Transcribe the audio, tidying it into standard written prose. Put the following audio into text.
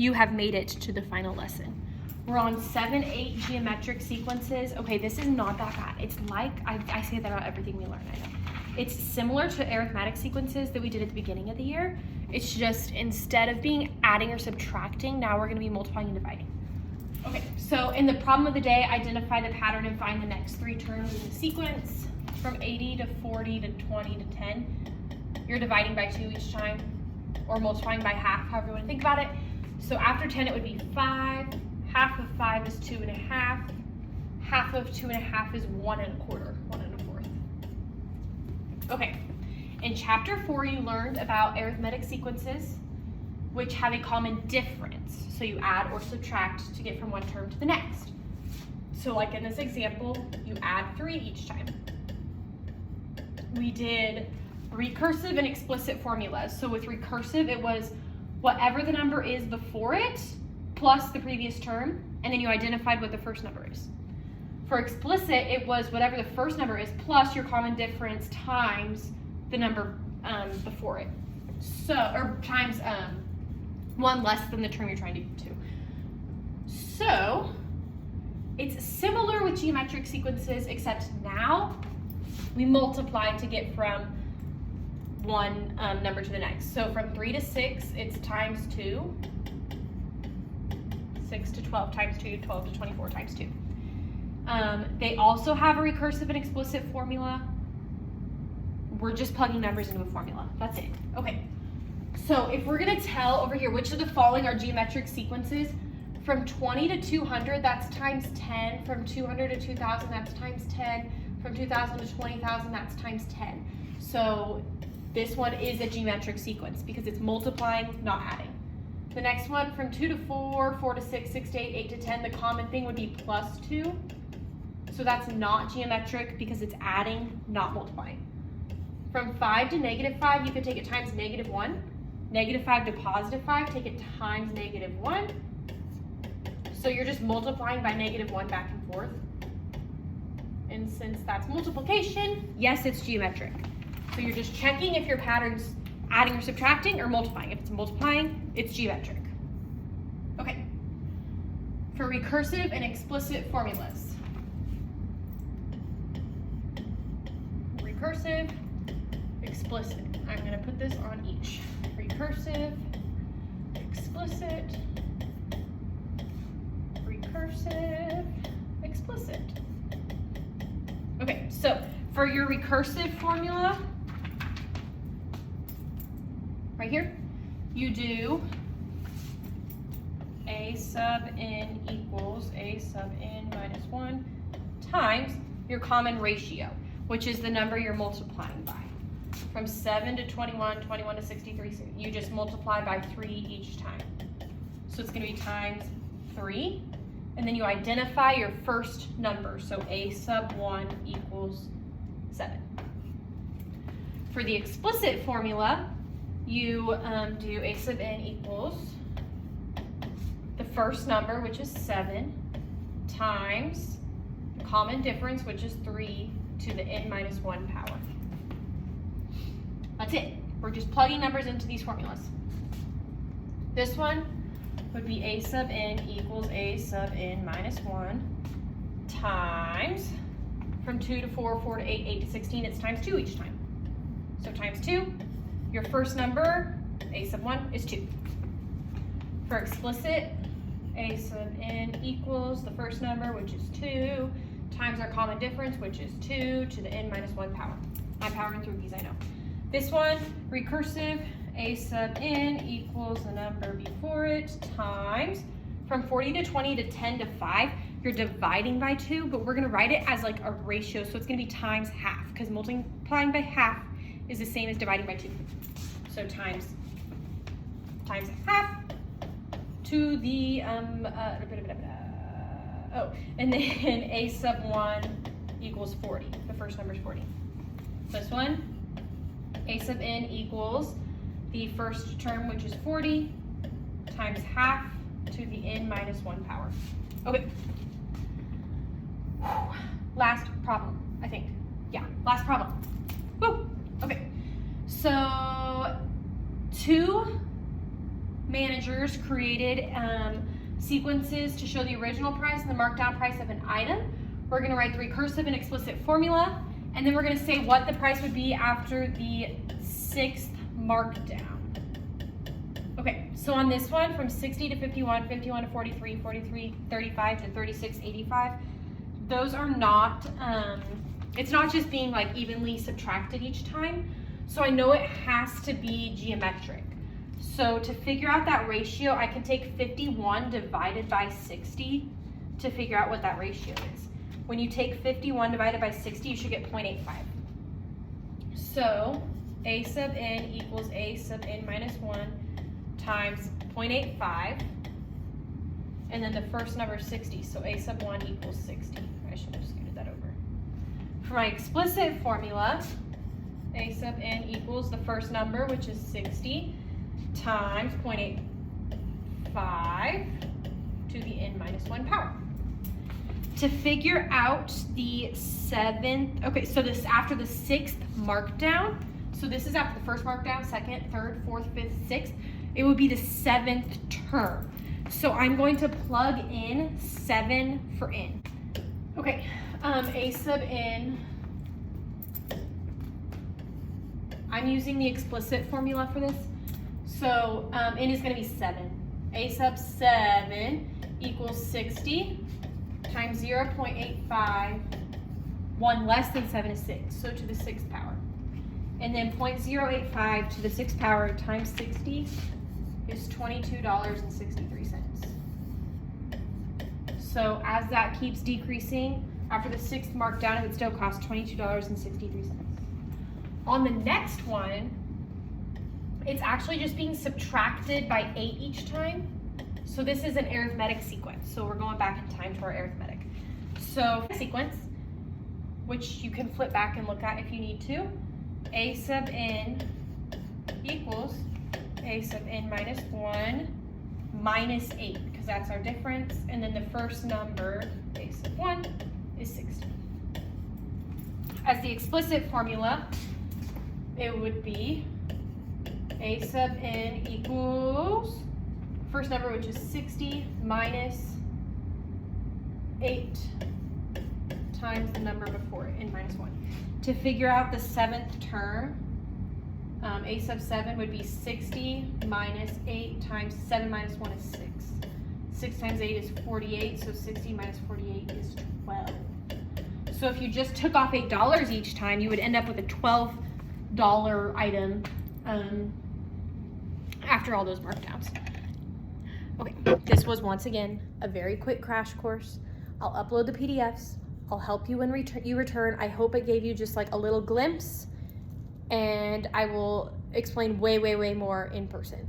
you have made it to the final lesson. We're on 7-8 geometric sequences. Okay, this is not that bad. It's like, I say that about everything we learn, I know. It's similar to arithmetic sequences that we did at the beginning of the year. It's just instead of being adding or subtracting, now we're gonna be multiplying and dividing. Okay, so in the problem of the day, identify the pattern and find the next 3 terms in the sequence. From 80 to 40 to 20 to 10. You're dividing by 2 each time, or multiplying by half, however you want to think about it. So after 10, it would be 5. Half of 5 is 2 1/2. Half of 2 1/2 is 1 1/4, 1 1/4. Okay, in chapter 4, you learned about arithmetic sequences, which have a common difference. So you add or subtract to get from one term to the next. So like in this example, you add 3 each time. We did recursive and explicit formulas. So with recursive, it was whatever the number is before it plus the previous term, and then you identified what the first number is. For explicit, it was whatever the first number is plus your common difference times the number before it. So, or times 1 less than the term you're trying to get to. So, it's similar with geometric sequences, except now we multiply to get from one number to the next. So from 3 to 6, it's times 2. 6 to 12 times 2, 12 to 24 times 2. They also have a recursive and explicit formula. We're just plugging numbers into a formula. That's it. Okay. So if we're going to tell over here which of the following are geometric sequences, from 20 to 200, that's times 10. From 200 to 2000, that's times 10. From 2000 to 20,000, that's times 10. So this one is a geometric sequence because it's multiplying, not adding. The next one, from 2 to 4, 4 to 6, 6 to 8, 8 to 10, the common thing would be plus 2. So that's not geometric because it's adding, not multiplying. From 5 to -5, you could take it times -1. -5 to +5, take it times -1. So you're just multiplying by -1 back and forth. And since that's multiplication, yes, it's geometric. So you're just checking if your pattern's adding or subtracting or multiplying. If it's multiplying, it's geometric. Okay. For recursive and explicit formulas. Recursive, explicit. I'm going to put this on each. Recursive, explicit, recursive, explicit. Okay, so for your recursive formula, right here, you do a sub n equals a sub n minus 1 times your common ratio, which is the number you're multiplying by. From 7 to 21, 21 to 63, you just multiply by 3 each time. So it's going to be times 3. And then you identify your first number. So a sub 1 equals 7. For the explicit formula, you do a sub n equals the first number, which is 7, times the common difference, which is 3, to the n minus 1 power. That's it. We're just plugging numbers into these formulas. This one would be a sub n equals a sub n minus 1 times, from 2 to 4, 4 to 8, 8 to 16, it's times 2 each time. So times 2, your first number, a sub 1, is 2. For explicit, a sub n equals the first number, which is 2, times our common difference, which is 2, to the n minus 1 power. I'm powering through these, I know. This one, recursive, a sub n equals the number before it times, from 40 to 20 to 10 to 5, you're dividing by 2, but we're going to write it as like a ratio, so it's going to be times half, because multiplying by half is the same as dividing by 2. So times half to the, and then a sub 1 equals 40. The first number is 40. This one, a sub n equals the first term, which is 40, times half to the n minus 1 power. Okay. Last problem, I think. Yeah, last problem. Woo! Okay. So 2 managers created sequences to show the original price and the markdown price of an item. We're gonna write the recursive and explicit formula, and then we're gonna say what the price would be after the 6th markdown. Okay, so on this one, from 60 to 51, 51 to 43, 43, 35 to 36, 85, those are not, it's not just being like evenly subtracted each time. So I know it has to be geometric. So to figure out that ratio, I can take 51 divided by 60 to figure out what that ratio is. When you take 51 divided by 60, you should get 0.85. So A sub n equals A sub n minus 1 times 0.85, and then the first number is 60, so A sub 1 equals 60. I should have scooted that over. For my explicit formula, A sub n equals the first number, which is 60, times 0.85 to the n minus 1 power. To figure out the 7th, okay, so this after the 6th markdown, so this is after the first markdown, 2nd, 3rd, 4th, 5th, 6th, it would be the 7th term. So I'm going to plug in 7 for n. Okay, A sub n, I'm using the explicit formula for this. So n is gonna be 7. A sub 7 equals 60 times 0.85, 1 less than 7 is 6, so to the 6th power. And then 0.085 to the 6th power times 60 is $22.63. So as that keeps decreasing, after the 6th markdown, it would still cost $22.63. On the next one, it's actually just being subtracted by 8 each time. So this is an arithmetic sequence. So we're going back in time to our arithmetic. So sequence, which you can flip back and look at if you need to. A sub n equals A sub n minus 1 minus 8, because that's our difference. And then the first number, A sub 1, is 60. As the explicit formula, it would be A sub n equals first number, which is 60, minus 8 times the number before it, n minus 1. To figure out the 7th term, A sub 7 would be 60 minus 8 times 7 minus 1 is 6. 6 times 8 is 48, so 60 minus 48 is 12. So if you just took off $8 each time, you would end up with a $12 item after all those markdowns. Okay, this was once again a very quick crash course. I'll upload the PDFs. I'll help you when you return. I hope it gave you just like a little glimpse, and I will explain way, way, way more in person.